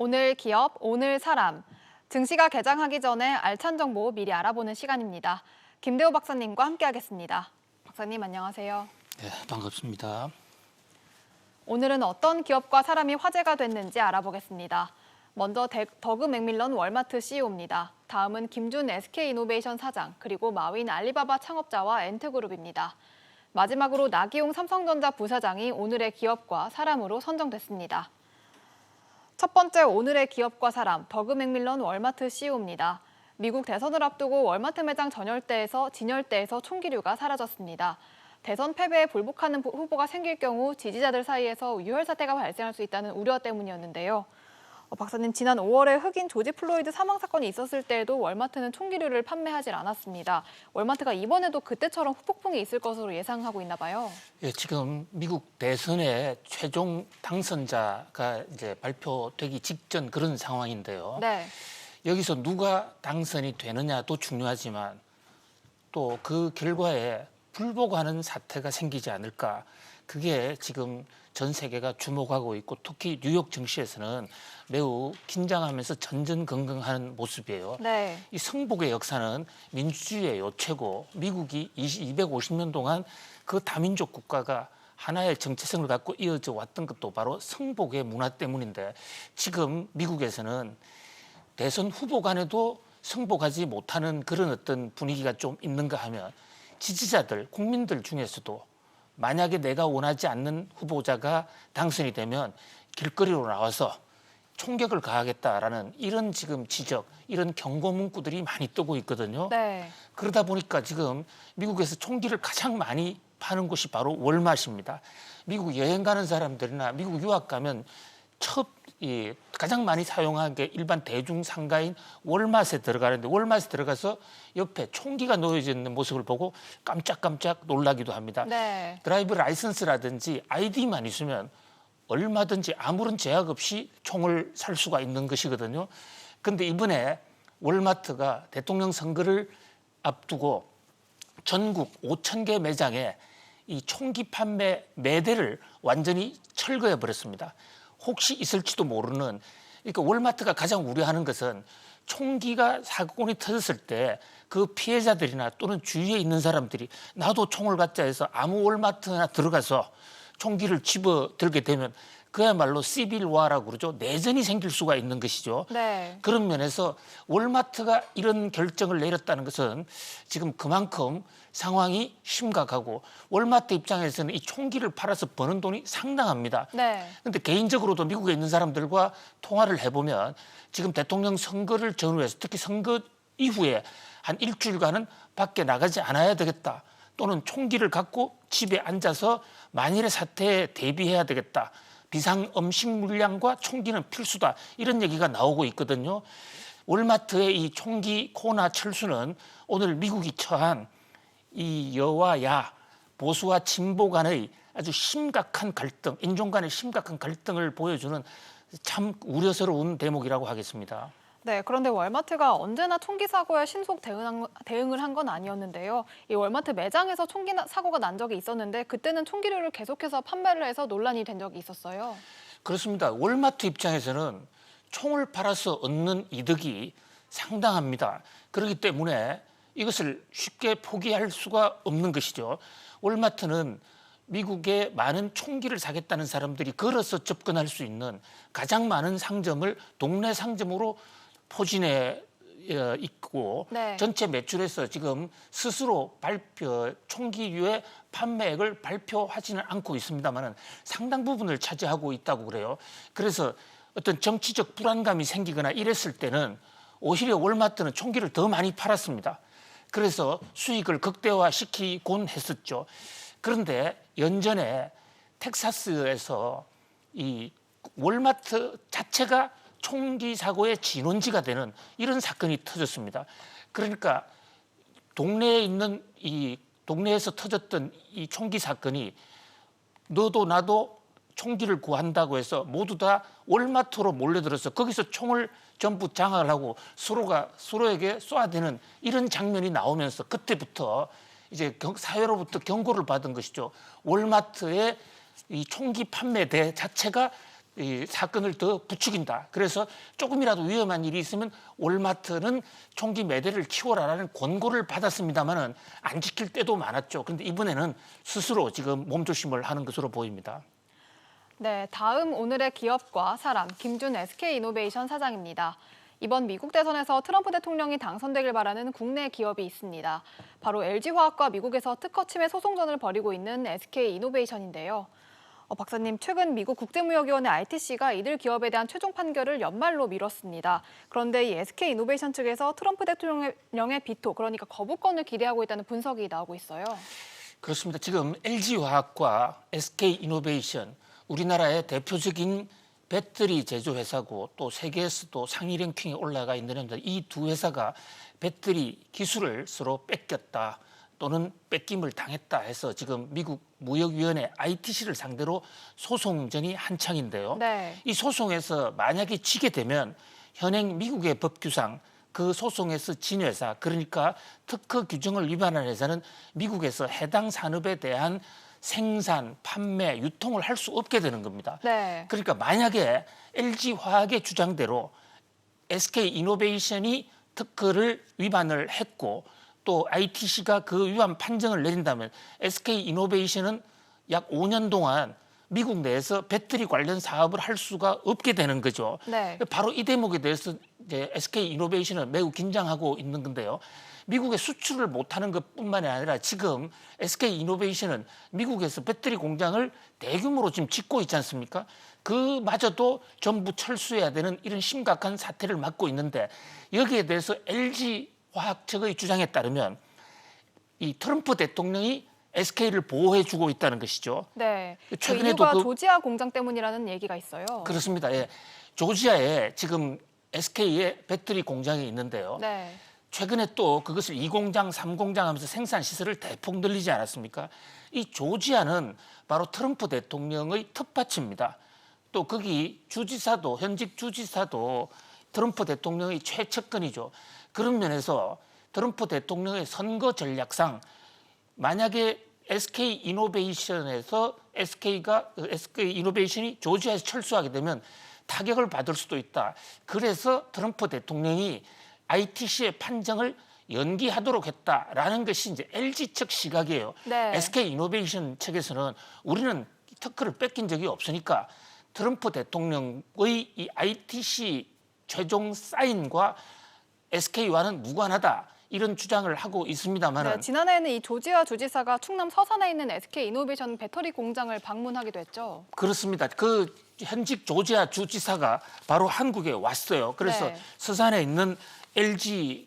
오늘 기업, 오늘 사람. 증시가 개장하기 전에 알찬 정보 미리 알아보는 시간입니다. 김대호 박사님과 함께하겠습니다. 박사님 안녕하세요. 네, 반갑습니다. 오늘은 어떤 기업과 사람이 화제가 됐는지 알아보겠습니다. 먼저 더그 맥밀런 월마트 CEO입니다. 다음은 김준 SK이노베이션 사장, 그리고 마윈 알리바바 창업자와 엔트그룹입니다. 마지막으로 나기용 삼성전자 부사장이 오늘의 기업과 사람으로 선정됐습니다. 첫 번째 오늘의 기업과 사람, 더그 맥밀런 월마트 CEO입니다. 미국 대선을 앞두고 월마트 매장 진열대에서 총기류가 사라졌습니다. 대선 패배에 불복하는 후보가 생길 경우 지지자들 사이에서 유혈 사태가 발생할 수 있다는 우려 때문이었는데요. 박사님, 지난 5월에 흑인 조지 플로이드 사망 사건이 있었을 때에도 월마트는 총기류를 판매하지 않았습니다. 월마트가 이번에도 그때처럼 후폭풍이 있을 것으로 예상하고 있나 봐요. 예, 지금 미국 대선의 최종 당선자가 이제 발표되기 직전 그런 상황인데요. 네. 여기서 누가 당선이 되느냐도 중요하지만 또 그 결과에 불복하는 사태가 생기지 않을까. 그게 지금 전 세계가 주목하고 있고 특히 뉴욕 증시에서는 매우 긴장하면서 전전긍긍하는 모습이에요. 네. 이 성복의 역사는 민주주의의 요체고 미국이 250년 동안 그 다민족 국가가 하나의 정체성을 갖고 이어져 왔던 것도 바로 성복의 문화 때문인데 지금 미국에서는 대선 후보 간에도 성복하지 못하는 그런 어떤 분위기가 좀 있는가 하면 지지자들, 국민들 중에서도 만약에 내가 원하지 않는 후보자가 당선이 되면 길거리로 나와서 총격을 가하겠다라는 이런 지금 지적, 이런 경고 문구들이 많이 뜨고 있거든요. 네. 그러다 보니까 지금 미국에서 총기를 가장 많이 파는 곳이 바로 월마트입니다. 미국 여행 가는 사람들이나 미국 유학 가면 가장 많이 사용하는 게 일반 대중 상가인 월마트에 들어가는데 월마트에 들어가서 옆에 총기가 놓여져 있는 모습을 보고 깜짝깜짝 놀라기도 합니다. 네. 드라이브 라이선스라든지 아이디만 있으면 얼마든지 아무런 제약 없이 총을 살 수가 있는 것이거든요. 그런데 이번에 월마트가 대통령 선거를 앞두고 전국 5,000개 매장에 이 총기 판매 매대를 완전히 철거해 버렸습니다. 혹시 있을지도 모르는, 그러니까 월마트가 가장 우려하는 것은 총기가 사건이 터졌을 때 그 피해자들이나 또는 주위에 있는 사람들이 나도 총을 갖자 해서 아무 월마트나 들어가서 총기를 집어들게 되면 그야말로 시빌화라고 그러죠. 내전이 생길 수가 있는 것이죠. 네. 그런 면에서 월마트가 이런 결정을 내렸다는 것은 지금 그만큼 상황이 심각하고 월마트 입장에서는 이 총기를 팔아서 버는 돈이 상당합니다. 네. 그런데 개인적으로도 미국에 있는 사람들과 통화를 해보면 지금 대통령 선거를 전후해서 특히 선거 이후에 한 일주일간은 밖에 나가지 않아야 되겠다. 또는 총기를 갖고 집에 앉아서 만일의 사태에 대비해야 되겠다. 비상 음식 물량과 총기는 필수다. 이런 얘기가 나오고 있거든요. 월마트의 이 총기 코나 철수는 오늘 미국이 처한 이 여와 야, 보수와 진보 간의 아주 심각한 갈등, 인종 간의 심각한 갈등을 보여주는 참 우려스러운 대목이라고 하겠습니다. 네, 그런데 월마트가 언제나 총기 사고에 신속 대응을 한 건 아니었는데요. 이 월마트 매장에서 총기 사고가 난 적이 있었는데 그때는 총기류를 계속해서 판매를 해서 논란이 된 적이 있었어요. 그렇습니다. 월마트 입장에서는 총을 팔아서 얻는 이득이 상당합니다. 그렇기 때문에 이것을 쉽게 포기할 수가 없는 것이죠. 월마트는 미국의 많은 총기를 사겠다는 사람들이 걸어서 접근할 수 있는 가장 많은 상점을 동네 상점으로 포진해 있고 네. 전체 매출에서 지금 스스로 총기류의 판매액을 발표하지는 않고 있습니다만 상당 부분을 차지하고 있다고 그래요. 그래서 어떤 정치적 불안감이 생기거나 이랬을 때는 오히려 월마트는 총기를 더 많이 팔았습니다. 그래서 수익을 극대화시키곤 했었죠. 그런데 연전에 텍사스에서 이 월마트 자체가 총기 사고의 진원지가 되는 이런 사건이 터졌습니다. 그러니까 동네에서 터졌던 이 총기 사건이 너도 나도 총기를 구한다고 해서 모두 다 월마트로 몰려들어서 거기서 총을 전부 장악을 하고 서로에게 쏘아대는 이런 장면이 나오면서 그때부터 이제 사회로부터 경고를 받은 것이죠. 월마트의 이 총기 판매대 자체가 이 사건을 더 부추긴다. 그래서 조금이라도 위험한 일이 있으면 월마트는 총기 매대를 키워라라는 권고를 받았습니다만은 안 지킬 때도 많았죠. 그런데 이번에는 스스로 지금 몸조심을 하는 것으로 보입니다. 네, 다음 오늘의 기업과 사람, 김준 SK이노베이션 사장입니다. 이번 미국 대선에서 트럼프 대통령이 당선되길 바라는 국내 기업이 있습니다. 바로 LG화학과 미국에서 특허 침해 소송전을 벌이고 있는 SK이노베이션인데요. 박사님, 최근 미국 국제무역위원회 ITC가 이들 기업에 대한 최종 판결을 연말로 미뤘습니다. 그런데 이 SK이노베이션 측에서 트럼프 대통령의 비토, 그러니까 거부권을 기대하고 있다는 분석이 나오고 있어요. 그렇습니다. 지금 LG화학과 SK이노베이션, 우리나라의 대표적인 배터리 제조 회사고 또 세계에서도 상위 랭킹에 올라가 있는 회사입니다. 이 두 회사가 배터리 기술을 서로 뺏겼다 또는 뺏김을 당했다 해서 지금 미국 무역위원회 ITC를 상대로 소송전이 한창인데요. 네. 이 소송에서 만약에 지게 되면 현행 미국의 법규상 그 소송에서 진 회사, 그러니까 특허 규정을 위반한 회사는 미국에서 해당 산업에 대한 생산, 판매, 유통을 할 수 없게 되는 겁니다. 네. 그러니까 만약에 LG화학의 주장대로 SK이노베이션이 특허를 위반을 했고 또 ITC가 그 위반 판정을 내린다면 SK이노베이션은 약 5년 동안 미국 내에서 배터리 관련 사업을 할 수가 없게 되는 거죠. 네. 바로 이 대목에 대해서 이제 SK이노베이션은 매우 긴장하고 있는 건데요. 미국에 수출을 못하는 것뿐만이 아니라 지금 SK이노베이션은 미국에서 배터리 공장을 대규모로 지금 짓고 있지 않습니까? 그마저도 전부 철수해야 되는 이런 심각한 사태를 맞고 있는데 여기에 대해서 LG화학 측의 주장에 따르면 이 트럼프 대통령이 SK를 보호해주고 있다는 것이죠. 네. 그 최근에도 이유가 조지아 공장 때문이라는 얘기가 있어요. 그렇습니다. 예. 조지아에 지금 SK의 배터리 공장이 있는데요. 네. 최근에 또 그것을 2공장, 3공장 하면서 생산 시설을 대폭 늘리지 않았습니까? 이 조지아는 바로 트럼프 대통령의 텃밭입니다. 또 거기 주지사도, 현직 주지사도 트럼프 대통령의 최측근이죠. 그런 면에서 트럼프 대통령의 선거 전략상 만약에 SK이노베이션에서 SK이노베이션이 조지아에서 철수하게 되면 타격을 받을 수도 있다. 그래서 트럼프 대통령이 ITC의 판정을 연기하도록 했다라는 것이 이제 LG 측 시각이에요. 네. SK이노베이션 측에서는 우리는 특허를 뺏긴 적이 없으니까 트럼프 대통령의 이 ITC 최종 사인과 SK와는 무관하다. 이런 주장을 하고 있습니다만은 네, 지난해에는 이 조지아 주지사가 충남 서산에 있는 SK이노베이션 배터리 공장을 방문하기도 했죠. 그렇습니다. 그 현직 조지아 주지사가 바로 한국에 왔어요. 그래서 네. 서산에 있는 LG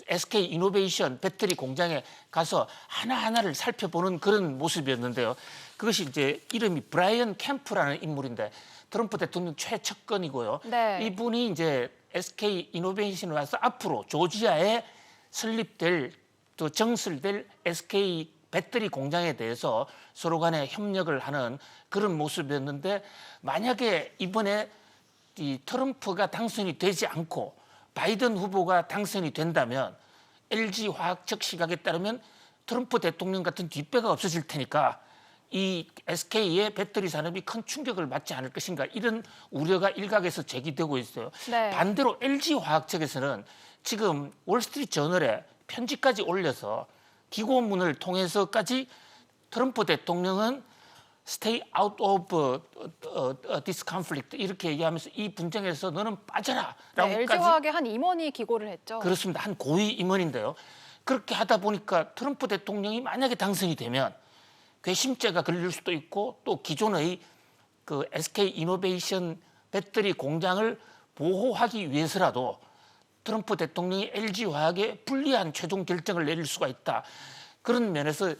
SK이노베이션 배터리 공장에 가서 하나하나를 살펴보는 그런 모습이었는데요. 그것이 이제 이름이 브라이언 캠프라는 인물인데 트럼프 대통령 최측근이고요. 네. 이분이 이제 SK이노베이션에 와서 앞으로 조지아에 설립될 또 정설될 SK 배터리 공장에 대해서 서로 간에 협력을 하는 그런 모습이었는데 만약에 이번에 이 트럼프가 당선이 되지 않고 바이든 후보가 당선이 된다면 LG화학 측 시각에 따르면 트럼프 대통령 같은 뒷배가 없어질 테니까 이 SK의 배터리 산업이 큰 충격을 받지 않을 것인가 이런 우려가 일각에서 제기되고 있어요. 네. 반대로 LG화학 측에서는 지금 월스트리트 저널에 편지까지 올려서 기고문을 통해서까지 트럼프 대통령은 stay out of this conflict 이렇게 얘기하면서 이 분쟁에서 너는 빠져라 네, 라고까지 LG화학의 한 임원이 기고를 했죠. 그렇습니다. 한 고위 임원인데요. 그렇게 하다 보니까 트럼프 대통령이 만약에 당선이 되면 괘씸죄가 걸릴 수도 있고 또 기존의 그 SK이노베이션 배터리 공장을 보호하기 위해서라도 트럼프 대통령이 LG화학에 불리한 최종 결정을 내릴 수가 있다. 그런 면에서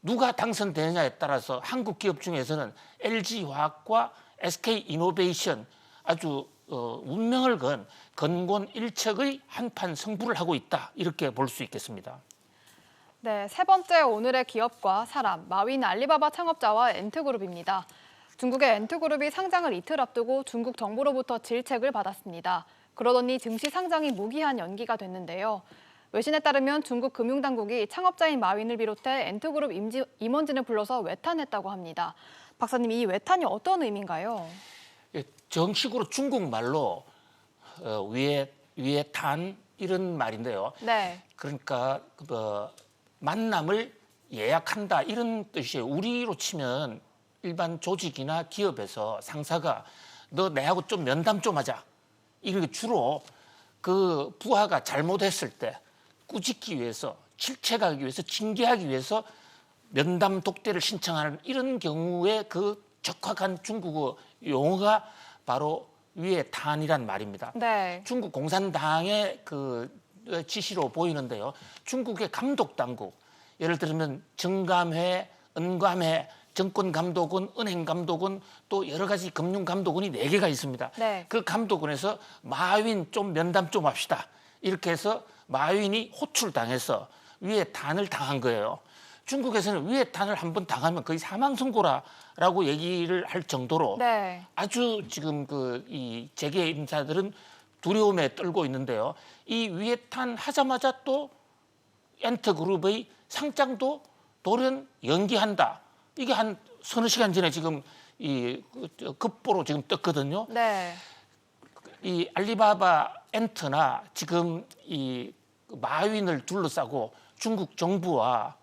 누가 당선되느냐에 따라서 한국 기업 중에서는 LG화학과 SK이노베이션 아주 운명을 건 건곤 일척의 한판 승부를 하고 있다. 이렇게 볼 수 있겠습니다. 네, 세 번째 오늘의 기업과 사람, 마윈 알리바바 창업자와 엔트그룹입니다. 중국의 엔트그룹이 상장을 이틀 앞두고 중국 정부로부터 질책을 받았습니다. 그러더니 증시 상장이 무기한 연기가 됐는데요. 외신에 따르면 중국 금융당국이 창업자인 마윈을 비롯해 엔트그룹 임원진을 불러서 외탄했다고 합니다. 박사님, 이 외탄이 어떤 의미인가요? 예, 정식으로 중국말로 위에 탄 이런 말인데요. 네. 그러니까 만남을 예약한다 이런 뜻이에요. 우리로 치면 일반 조직이나 기업에서 상사가 너 내하고 좀 면담 좀 하자. 이렇게 주로 그 부하가 잘못했을 때 꾸짖기 위해서 실책하기 위해서 징계하기 위해서 면담 독대를 신청하는 이런 경우에 그 적확한 중국어 용어가 바로 위에 탄이란 말입니다. 네. 중국 공산당의 그 지시로 보이는데요. 중국의 감독 당국, 예를 들면 정감회, 은감회, 정권감독원, 은행감독원 또 여러 가지 금융감독원이 4개가 있습니다. 네. 그 감독원에서 마윈 좀 면담 좀 합시다. 이렇게 해서 마윈이 호출당해서 위에 탄을 당한 거예요. 중국에서는 위에 탄을 한번 당하면 거의 사망 선고라고 얘기를 할 정도로 네. 아주 지금 이 재계 인사들은 두려움에 떨고 있는데요. 이 위에 탄 하자마자 또 엔터그룹의 상장도 돌연 연기한다. 이게 한 서너 시간 전에 지금 이 급보로 지금 떴거든요. 네. 이 알리바바 엔터나 지금 이 마윈을 둘러싸고 중국 정부와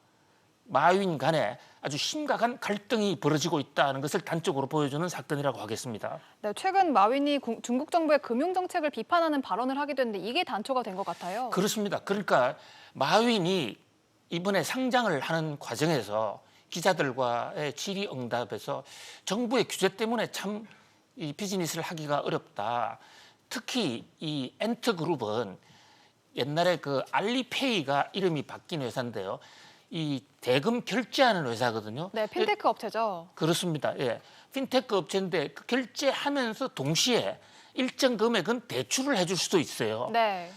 마윈 간에 아주 심각한 갈등이 벌어지고 있다는 것을 단적으로 보여주는 사건이라고 하겠습니다. 네, 최근 마윈이 중국 정부의 금융 정책을 비판하는 발언을 하기도 했는데 이게 단초가 된 것 같아요. 그렇습니다. 그러니까 마윈이 이번에 상장을 하는 과정에서 기자들과의 질의응답에서 정부의 규제 때문에 참 이 비즈니스를 하기가 어렵다. 특히 이 엔터그룹은 옛날에 그 알리페이가 이름이 바뀐 회사인데요. 이 대금 결제하는 회사거든요. 네, 핀테크 업체죠. 그렇습니다. 예. 핀테크 업체인데 그 결제하면서 동시에 일정 금액은 대출을 해줄 수도 있어요. 네.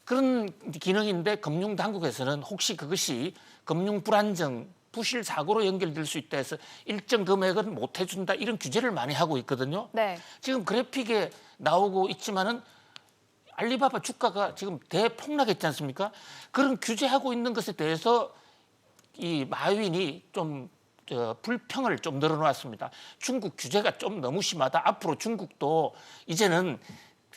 그런 기능인데 금융당국에서는 혹시 그것이 금융 불안정, 부실 사고로 연결될 수 있다 해서 일정 금액은 못 해준다 이런 규제를 많이 하고 있거든요. 네. 지금 그래픽에 나오고 있지만은 알리바바 주가가 지금 대폭락했지 않습니까? 그런 규제하고 있는 것에 대해서 이 마윈이 좀 불평을 좀 늘어놓았습니다. 중국 규제가 좀 너무 심하다. 앞으로 중국도 이제는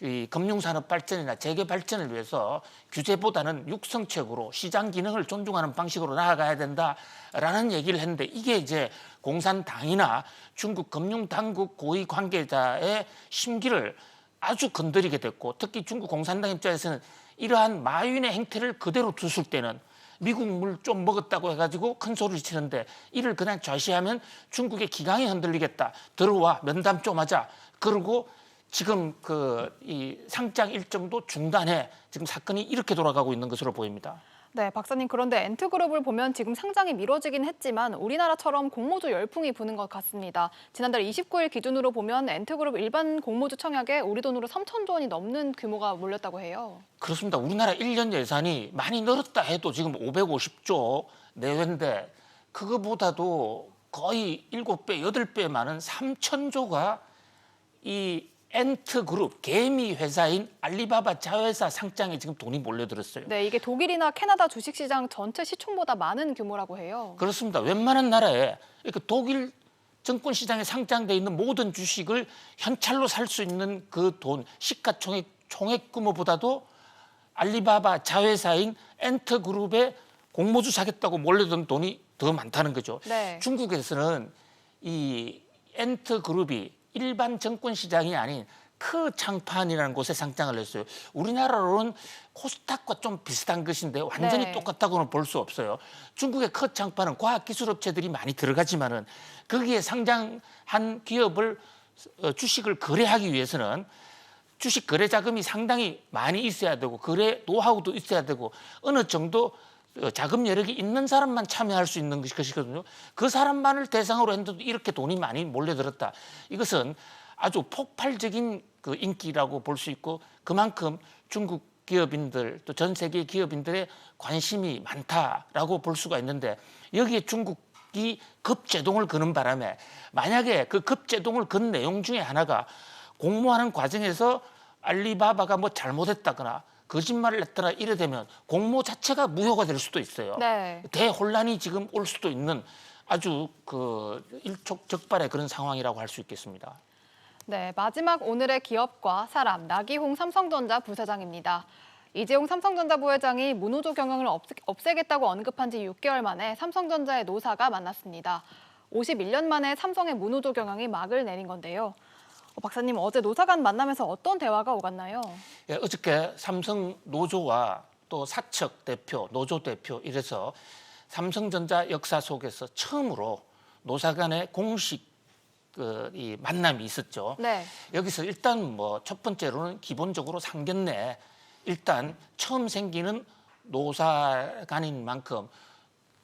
이 금융산업 발전이나 재계 발전을 위해서 규제보다는 육성책으로 시장 기능을 존중하는 방식으로 나아가야 된다라는 얘기를 했는데 이게 이제 공산당이나 중국 금융당국 고위 관계자의 심기를 아주 건드리게 됐고 특히 중국 공산당 입장에서는 이러한 마윈의 행태를 그대로 두실 때는 미국 물 좀 먹었다고 해가지고 큰 소리를 치는데 이를 그냥 좌시하면 중국의 기강이 흔들리겠다. 들어와 면담 좀 하자. 그러고 지금 이 상장 일정도 중단해. 지금 사건이 이렇게 돌아가고 있는 것으로 보입니다. 네, 박사님 그런데 엔트그룹을 보면 지금 상장이 미뤄지긴 했지만 우리나라처럼 공모주 열풍이 부는 것 같습니다. 지난달 29일 기준으로 보면 엔트그룹 일반 공모주 청약에 우리 돈으로 3천조 원이 넘는 규모가 몰렸다고 해요. 그렇습니다. 우리나라 1년 예산이 많이 늘었다 해도 지금 550조 내외인데 그거보다도 거의 7배, 8배 많은 3천조가 이 엔트그룹 개미 회사인 알리바바 자회사 상장에 지금 돈이 몰려들었어요. 네, 이게 독일이나 캐나다 주식시장 전체 시총보다 많은 규모라고 해요. 그렇습니다. 웬만한 나라에 이렇게 독일 증권 시장에 상장돼 있는 모든 주식을 현찰로 살 수 있는 그 돈 시가총액 규모보다도 알리바바 자회사인 엔터그룹에 공모주 사겠다고 몰려든 돈이 더 많다는 거죠. 네. 중국에서는 이 엔터그룹이 일반 증권 시장이 아닌 크창판이라는 곳에 상장을 했어요. 우리나라로는 코스닥과 좀 비슷한 것인데 완전히 네. 똑같다고는 볼 수 없어요. 중국의 크창판은 과학기술업체들이 많이 들어가지만은 거기에 상장한 기업을 주식을 거래하기 위해서는 주식 거래 자금이 상당히 많이 있어야 되고 거래 노하우도 있어야 되고 어느 정도 자금 여력이 있는 사람만 참여할 수 있는 것이거든요. 그 사람만을 대상으로 했는데도 이렇게 돈이 많이 몰려들었다. 이것은 아주 폭발적인 그 인기라고 볼 수 있고 그만큼 중국 기업인들 또 전 세계 기업인들의 관심이 많다라고 볼 수가 있는데 여기에 중국이 급제동을 거는 바람에 만약에 그 급제동을 건 내용 중에 하나가 공모하는 과정에서 알리바바가 뭐 잘못했다거나 거짓말을 했더라 이래 되면 공모 자체가 무효가 될 수도 있어요. 네. 대혼란이 지금 올 수도 있는 아주 일촉즉발의 그런 상황이라고 할 수 있겠습니다. 네, 마지막 오늘의 기업과 사람, 나기홍 삼성전자 부사장입니다. 이재용 삼성전자 부회장이 무노조 경영을 없애겠다고 언급한 지 6개월 만에 삼성전자의 노사가 만났습니다. 51년 만에 삼성의 무노조 경영이 막을 내린 건데요. 박사님, 어제 노사 간 만남에서 어떤 대화가 오갔나요? 예, 어저께 삼성 노조와 또 사측 대표, 노조 대표 이래서 삼성전자 역사 속에서 처음으로 노사 간의 공식 이 만남이 있었죠. 네. 여기서 일단 뭐 첫 번째로는 기본적으로 상견례 일단 처음 생기는 노사 간인 만큼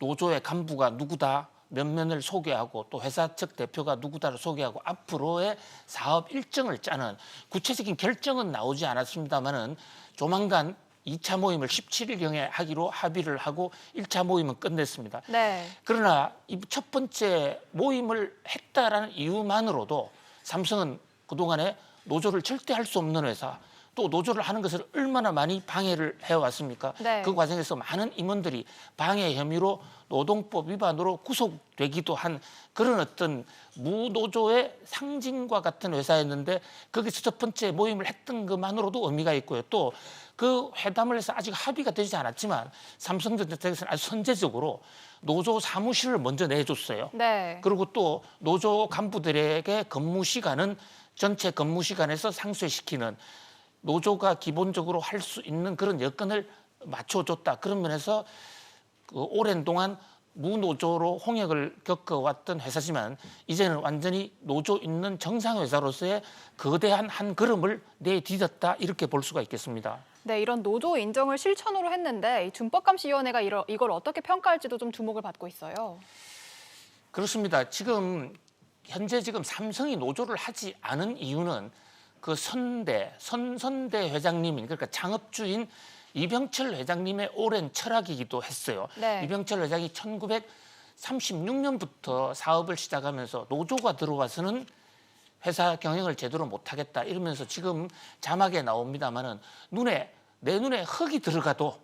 노조의 간부가 누구다 몇 면을 소개하고 또 회사 측 대표가 누구다를 소개하고 앞으로의 사업 일정을 짜는 구체적인 결정은 나오지 않았습니다마는 조만간 2차 모임을 17일경에 하기로 합의를 하고 1차 모임은 끝냈습니다. 네. 그러나 이 첫 번째 모임을 했다라는 이유만으로도 삼성은 그동안에 노조를 절대 할 수 없는 회사 또 노조를 하는 것을 얼마나 많이 방해를 해왔습니까? 네. 그 과정에서 많은 임원들이 방해 혐의로 노동법 위반으로 구속되기도 한 그런 어떤 무노조의 상징과 같은 회사였는데 거기서 첫 번째 모임을 했던 것만으로도 의미가 있고요. 또 그 회담을 해서 아직 합의가 되지 않았지만 삼성전자 측에서는 아주 선제적으로 노조 사무실을 먼저 내줬어요. 네. 그리고 또 노조 간부들에게 근무 시간은 전체 근무 시간에서 상쇄시키는 노조가 기본적으로 할 수 있는 그런 여건을 맞춰줬다. 그런 면에서 그 오랜 동안 무노조로 홍역을 겪어왔던 회사지만 이제는 완전히 노조 있는 정상회사로서의 거대한 한 걸음을 내디뎠다 이렇게 볼 수가 있겠습니다. 네, 이런 노조 인정을 실천으로 했는데 이 준법감시위원회가 이걸 어떻게 평가할지도 좀 주목을 받고 있어요. 그렇습니다. 현재 삼성이 노조를 하지 않은 이유는 그 선선대 회장님이 그러니까 창업주인 이병철 회장님의 오랜 철학이기도 했어요. 네. 이병철 회장이 1936년부터 사업을 시작하면서 노조가 들어와서는 회사 경영을 제대로 못하겠다 이러면서 지금 자막에 나옵니다마는 내 눈에 흙이 들어가도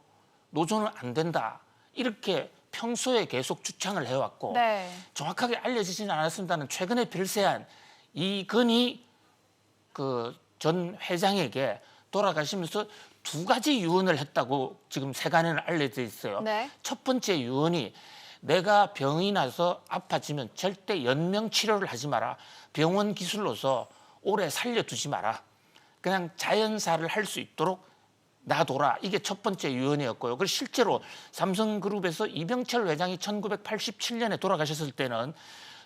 노조는 안 된다 이렇게 평소에 계속 주창을 해왔고 네. 정확하게 알려지지는 않았습니다만 최근에 별세한 이건희 그 전 회장에게 돌아가시면서 2가지 유언을 했다고 지금 세간에는 알려져 있어요. 네. 첫 번째 유언이 내가 병이 나서 아파지면 절대 연명 치료를 하지 마라. 병원 기술로서 오래 살려두지 마라. 그냥 자연사를 할 수 있도록 놔둬라. 이게 첫 번째 유언이었고요. 그리고 실제로 삼성그룹에서 이병철 회장이 1987년에 돌아가셨을 때는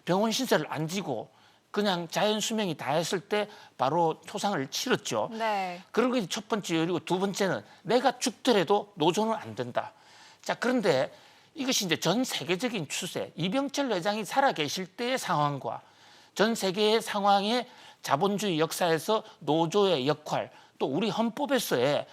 병원 신세를 안 지고 그냥 자연 수명이 다 했을 때 바로 초상을 치렀죠. 네. 그리고 게 첫 번째 이유고 두 번째는 내가 죽더라도 노조는 안 된다. 자, 그런데 이것이 이제 전 세계적인 추세, 이병철 회장이 살아계실 때의 상황과 전 세계의 상황의 자본주의 역사에서 노조의 역할, 또 우리 헌법에서의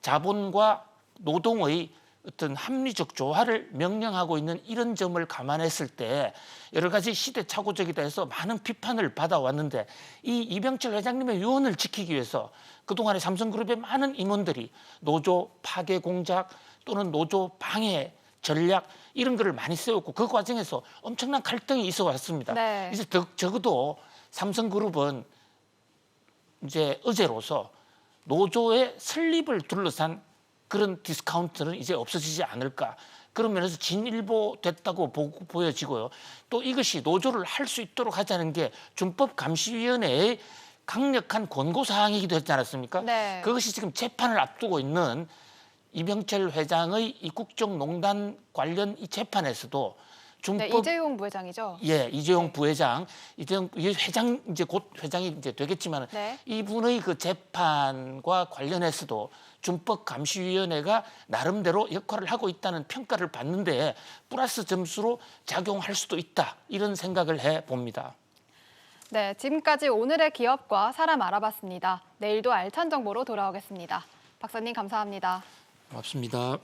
자본과 노동의 어떤 합리적 조화를 명령하고 있는 이런 점을 감안했을 때 여러 가지 시대착오적이다 해서 많은 비판을 받아왔는데 이 이병철 회장님의 유언을 지키기 위해서 그동안에 삼성그룹의 많은 임원들이 노조 파괴 공작 또는 노조 방해 전략 이런 거를 많이 세웠고 그 과정에서 엄청난 갈등이 있어 왔습니다. 네. 이제 적어도 삼성그룹은 이제 어제로서 노조의 설립을 둘러싼 그런 디스카운트는 이제 없어지지 않을까. 그런 면에서 진일보됐다고 보여지고요. 또 이것이 노조를 할 수 있도록 하자는 게 준법감시위원회의 강력한 권고사항이기도 했지 않았습니까? 네. 그것이 지금 재판을 앞두고 있는 이병철 회장의 이 국정농단 관련 이 재판에서도 네, 이재용 부회장이죠. 예, 이재용 부회장, 이재용 회장 이제 곧 회장이 이제 되겠지만 네. 이분의 그 재판과 관련해서도 준법감시위원회가 나름대로 역할을 하고 있다는 평가를 받는데 플러스 점수로 작용할 수도 있다 이런 생각을 해 봅니다. 네, 지금까지 오늘의 기업과 사람 알아봤습니다. 내일도 알찬 정보로 돌아오겠습니다. 박사님 감사합니다. 고맙습니다.